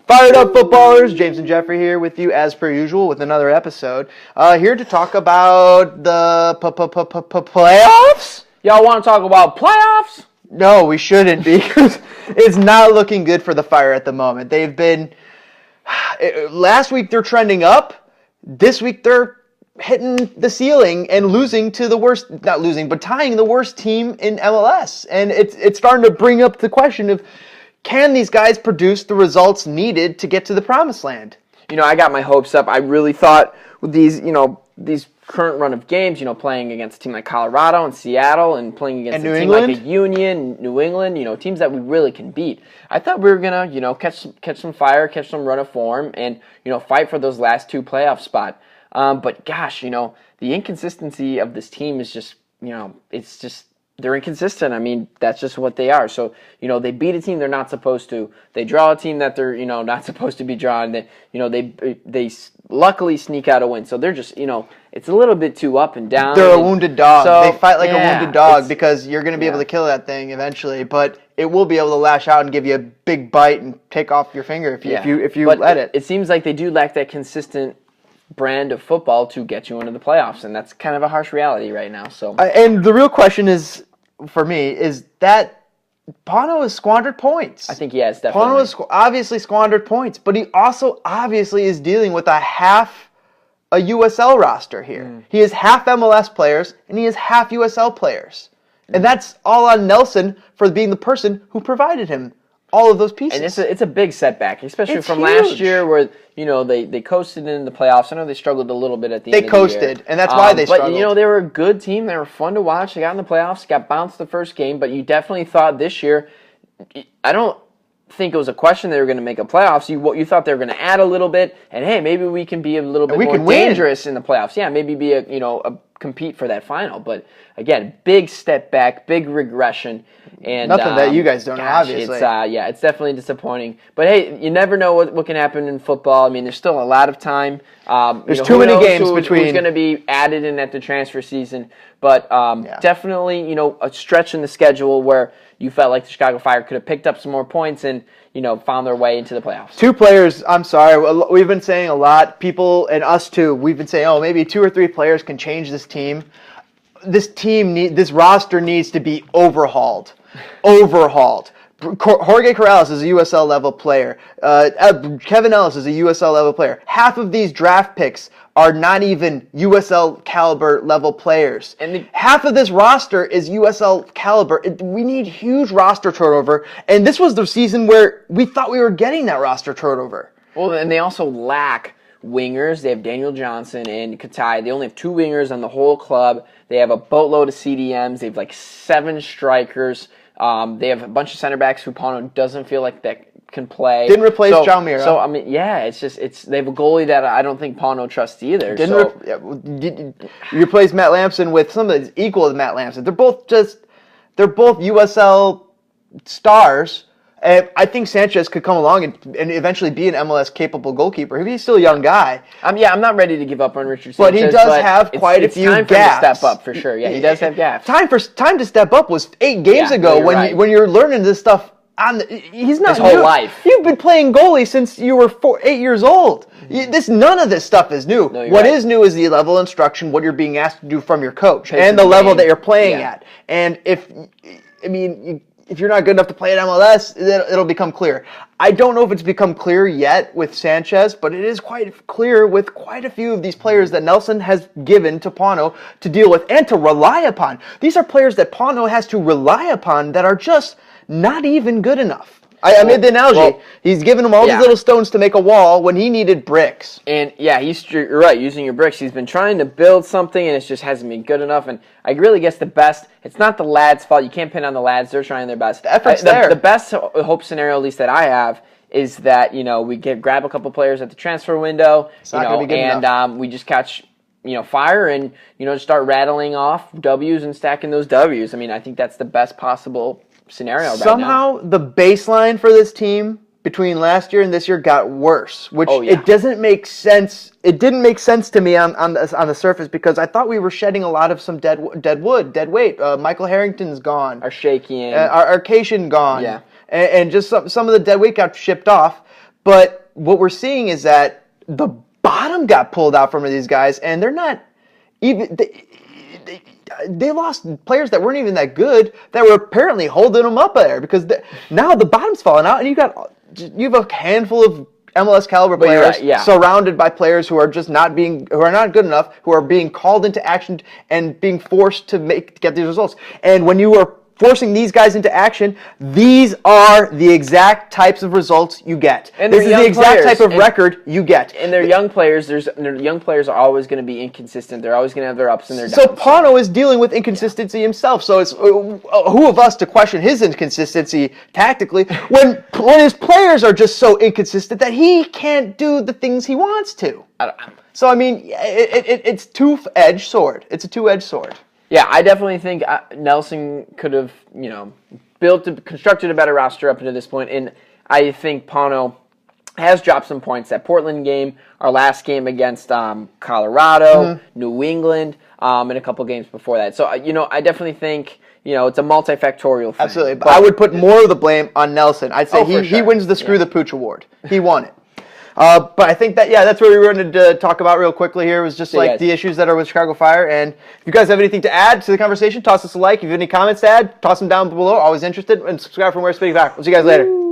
Fired up footballers, James and Jeffrey here with you as per usual with another episode. Here to talk about the playoffs? Y'all want to talk about playoffs? No, we shouldn't because it's not looking good for the Fire at the moment. They've been, last week they're trending up. This week they're hitting the ceiling and losing to the worst, not losing, but tying the worst team in MLS. And it's starting to bring up the question of, can these guys produce the results needed to get to the promised land? You know, I got my hopes up. I really thought with these current run of games, playing against a team like Colorado and Seattle and playing against a team like a Union, New England, teams that we really can beat. I thought we were going to, catch some fire, catch some run of form and, fight for those last two playoff spots. But gosh, the inconsistency of this team is just, it's just, they're inconsistent. I mean, that's just what they are. So, they beat a team they're not supposed to. They draw a team that they're, not supposed to be drawing. They luckily sneak out a win. So they're just, it's a little bit too up and down. They're a wounded dog. So, they fight like a wounded dog because you're going to be able to kill that thing eventually. But it will be able to lash out and give you a big bite and take off your finger if you let it. It seems like they do lack that consistent brand of football to get you into the playoffs, and that's kind of a harsh reality right now. So, and the real question is, for me, is that Pano has squandered points. I think he has, definitely. Pano has obviously squandered points, but he also obviously is dealing with a USL roster here. He has half MLS players, and he has half USL players. And that's all on Nelson for being the person who provided him all of those pieces. And it's a big setback, especially from last year where, they coasted in the playoffs. I know they struggled a little bit at the end of the year. They coasted, and that's why they struggled. But, they were a good team. They were fun to watch. They got in the playoffs, got bounced the first game, but you definitely thought this year, I don't think it was a question they were going to make a playoffs. You thought they were going to add a little bit, and hey, maybe we can be a little bit more dangerous in the playoffs. Yeah, maybe be a compete for that final. But again, big step back, big regression, and nothing that you guys don't know, obviously. It's definitely disappointing. But hey, you never know what can happen in football. I mean, there's still a lot of time. There's too many games between. Who's going to be added in at the transfer season? But definitely, a stretch in the schedule where you felt like the Chicago Fire could have picked up some more points and, found their way into the playoffs. Two players, I'm sorry, we've been saying a lot, people and us too, we've been saying, maybe 2 or 3 players can change this team. This roster needs to be overhauled. Jorge Corrales is a USL level player. Kevin Ellis is a USL level player. Half of these draft picks are not even USL caliber level players. And half of this roster is USL caliber. We need huge roster turnover, and this was the season where we thought we were getting that roster turnover. Well, and they also lack wingers. They have Daniel Johnson and Katai. They only have 2 wingers on the whole club. They have a boatload of CDMs. They have like 7 strikers. They have a bunch of center backs who Pano doesn't feel like that can play. Didn't replace Jalmira. So I mean, they have a goalie that I don't think Pano trusts either. You replace Matt Lampson with somebody that's equal to Matt Lampson. They're both USL stars. And I think Sanchez could come along and eventually be an MLS capable goalkeeper. He's still a young guy. I'm not ready to give up on Richard Sanchez. But he does have quite a few gaps. It's time for him to step up for sure. Yeah, he does have gaps. Time to step up was 8 games ago when you're learning this stuff. He's not his whole life. You've been playing goalie since you were 8 years old. None of this stuff is new. No, what is new is the level of instruction, what you're being asked to do from your coach, and the level that you're playing at. And if you're not good enough to play at MLS, it'll become clear. I don't know if it's become clear yet with Sanchez, but it is quite clear with quite a few of these players that Nelson has given to Pano to deal with and to rely upon. These are players that Pano has to rely upon that are just not even good enough. I made the analogy. He's given him all these little stones to make a wall when he needed bricks. And you're right, using your bricks. He's been trying to build something and it just hasn't been good enough. And I really guess the best, it's not the lads' fault. You can't pin on the lads. They're trying their best. The effort's there. The best hope scenario, at least that I have, is that, we grab a couple players at the transfer window, we just catch fire and, just start rattling off W's and stacking those W's. I mean, I think that's the best possible scenario right now. Somehow the baseline for this team between last year and this year got worse, which it doesn't make sense. It didn't make sense to me on the surface because I thought we were shedding a lot of some dead weight. Michael Harrington's gone. Our Shakian. Our Cation gone. Yeah. And just some of the dead weight got shipped off. But what we're seeing is that the bottom got pulled out from these guys, and they're not even. They lost players that weren't even that good that were apparently holding them up there because now the bottom's falling out, and you have a handful of MLS caliber players surrounded by players who are just not good enough, who are being called into action and being forced to get these results. And when you are forcing these guys into action, these are the exact types of results you get. And this is the exact type of record you get. And their young players, young players are always going to be inconsistent. They're always going to have their ups and their downs. So Pano is dealing with inconsistency himself. So it's who of us to question his inconsistency tactically when his players are just so inconsistent that he can't do the things he wants to. So I mean, it's two-edged sword. It's a two-edged sword. Yeah, I definitely think Nelson could have, constructed a better roster up to this point, and I think Pano has dropped some points. That Portland game, our last game against Colorado, New England, and a couple games before that. So, I definitely think, it's a multifactorial thing. Absolutely, but I would put more of the blame on Nelson. I'd say he wins the Screw the Pooch Award. He won it. But I think that's what we wanted to talk about real quickly here. It was just the issues that are with Chicago Fire. And if you guys have anything to add to the conversation, toss us a like. If you have any comments to add, toss them down below. Always interested. And subscribe for more Speaking Back. We'll see you guys later.